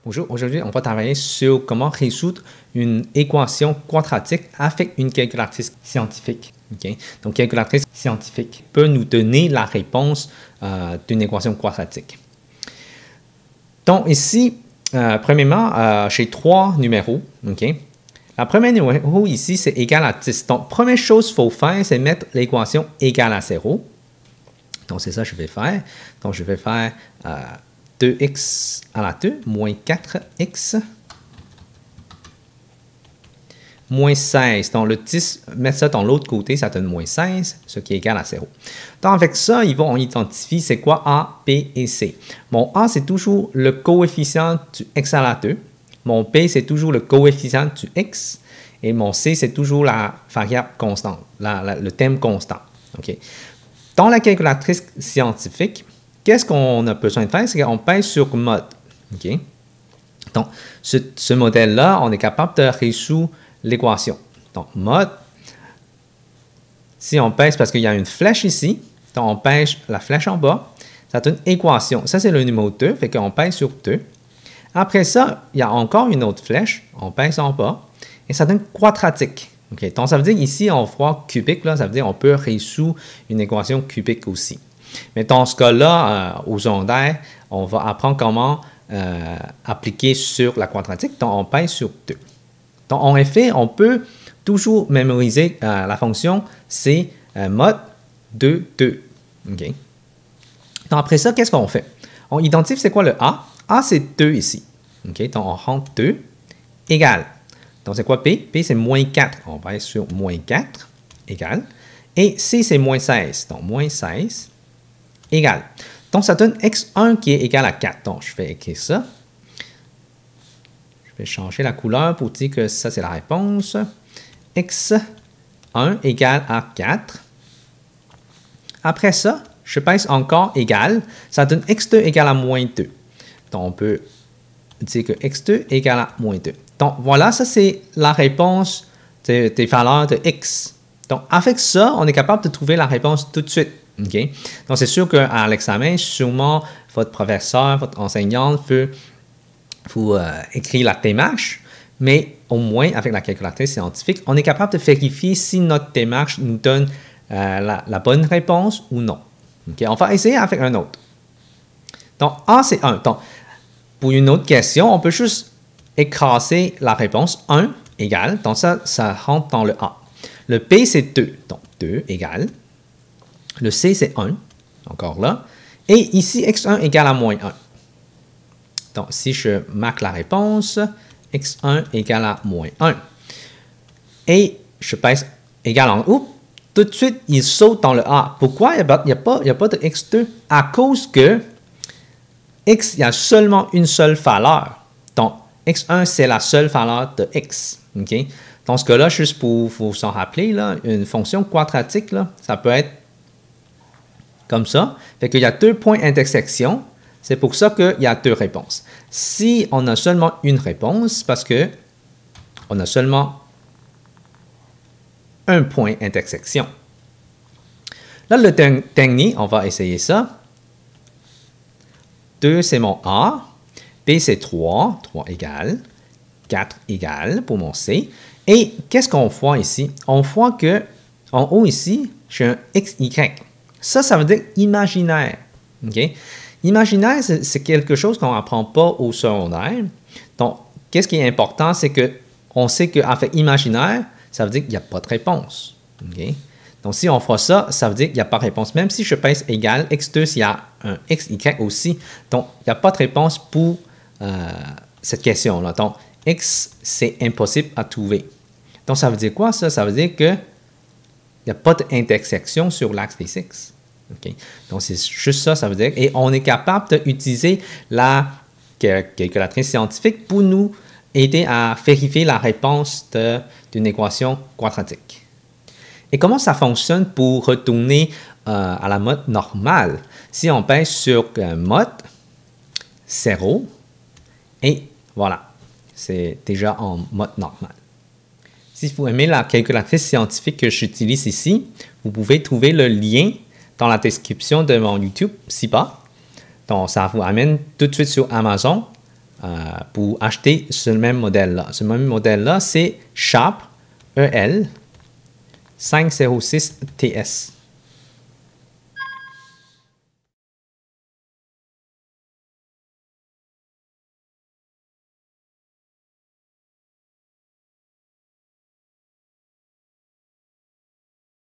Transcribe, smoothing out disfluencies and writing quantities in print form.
Bonjour, aujourd'hui, on va travailler sur comment résoudre une équation quadratique avec une calculatrice scientifique. Okay? Donc, calculatrice scientifique peut nous donner la réponse d'une équation quadratique. Donc, ici, premièrement, j'ai trois numéros. Okay? La première numéro ici, c'est égal à 10. Donc, première chose qu'il faut faire, c'est mettre l'équation égale à 0. Donc, c'est ça que je vais faire. Donc, je vais faire 2x à la 2 moins 4x moins 16. Donc, le 10, mettre ça dans l'autre côté, ça donne moins 16, ce qui est égal à 0. Donc, avec ça, on identifie c'est quoi A, B et C. Mon A, c'est toujours le coefficient du x à la 2. Mon B, c'est toujours le coefficient du x. Et mon C, c'est toujours la variable constante, le thème constant. Okay? Dans la calculatrice scientifique, qu'est-ce qu'on a besoin de faire? C'est qu'on pèse sur mode. Okay? Donc, ce modèle-là, on est capable de résoudre l'équation. Donc, mode, si on pèse, parce qu'il y a une flèche ici, donc on pèse la flèche en bas, ça donne équation. Ça, c'est le numéro 2, fait qu'on pèse sur 2. Après ça, il y a encore une autre flèche, on pèse en bas, et ça donne quadratique. Okay? Donc, ça veut dire ici, on voit cubique, là, ça veut dire qu'on peut résoudre une équation cubique aussi. Mais dans ce cas-là, aux secondaire, on va apprendre comment appliquer sur la quadratique. Donc, on pèse sur 2. Donc, en effet, on peut toujours mémoriser la fonction, c'est mode 2, 2. Okay. Donc, après ça, qu'est-ce qu'on fait? On identifie c'est quoi le A. A, c'est 2 ici. Okay. Donc, on rentre 2 égale. Donc, c'est quoi P? P, c'est moins 4. On pèse sur moins 4 égale. Et C, c'est moins 16. Donc, moins 16 égale. Donc, ça donne x1 qui est égal à 4. Donc, je vais écrire ça. Je vais changer la couleur pour dire que ça, c'est la réponse. x1 égale à 4. Après ça, je pèse encore égal. Ça donne x2 égale à moins 2. Donc, on peut dire que x2 égale à moins 2. Donc, voilà, ça, c'est la réponse des valeurs de x. Donc, avec ça, on est capable de trouver la réponse tout de suite. Okay? Donc, c'est sûr qu'à l'examen, sûrement, votre professeur, votre enseignant peut vous écrire la démarche, mais au moins, avec la calculatrice scientifique, on est capable de vérifier si notre démarche nous donne la bonne réponse ou non. Okay? On va essayer avec un autre. Donc, A, c'est 1. Donc, pour une autre question, on peut juste écraser la réponse 1 égale. Donc, ça rentre dans le A. Le B, c'est 2. Donc, 2 égale. Le C, c'est 1, encore là. Et ici, x1 égale à moins 1. Donc, si je marque la réponse, x1 égale à moins 1. Et je pèse égal en oups, tout de suite, il saute dans le A. Pourquoi il n'y a pas de x2? À cause que x, il y a seulement une seule valeur. Donc, x1, c'est la seule valeur de x. Okay? Dans ce cas-là, juste pour vous en rappeler, là, une fonction quadratique, là, ça peut être comme ça. Fait qu'il y a deux points d'intersection. C'est pour ça qu'il y a deux réponses. Si on a seulement une réponse, c'est parce que on a seulement un point d'intersection. Là, le dernier, on va essayer ça. 2, c'est mon A. B, c'est 3. 3 égale. 4 égale pour mon C. Et qu'est-ce qu'on voit ici? On voit que en haut ici, j'ai un XY. Ça veut dire imaginaire. Okay? Imaginaire, c'est quelque chose qu'on n'apprend pas au secondaire. Donc, qu'est-ce qui est important, c'est qu'on sait qu'avec imaginaire, ça veut dire qu'il n'y a pas de réponse. Okay? Donc, si on fera ça, ça veut dire qu'il n'y a pas de réponse. Même si je pèse égal, x2, s'il y a un xy aussi. Donc, il n'y a pas de réponse pour cette question-là. Donc, x, c'est impossible à trouver. Donc, ça veut dire quoi, ça? Ça veut dire que il n'y a pas d'intersection sur l'axe des x. Okay? Donc, c'est juste ça, ça veut dire. Et on est capable d'utiliser la calculatrice scientifique pour nous aider à vérifier la réponse d'une équation quadratique. Et comment ça fonctionne pour retourner à la mode normale? Si on pèse sur mode 0, et voilà, c'est déjà en mode normal. Si vous aimez la calculatrice scientifique que j'utilise ici, vous pouvez trouver le lien dans la description de mon YouTube ci-bas. Donc, ça vous amène tout de suite sur Amazon pour acheter ce même modèle-là. Ce même modèle-là, c'est Sharp EL 506 TS.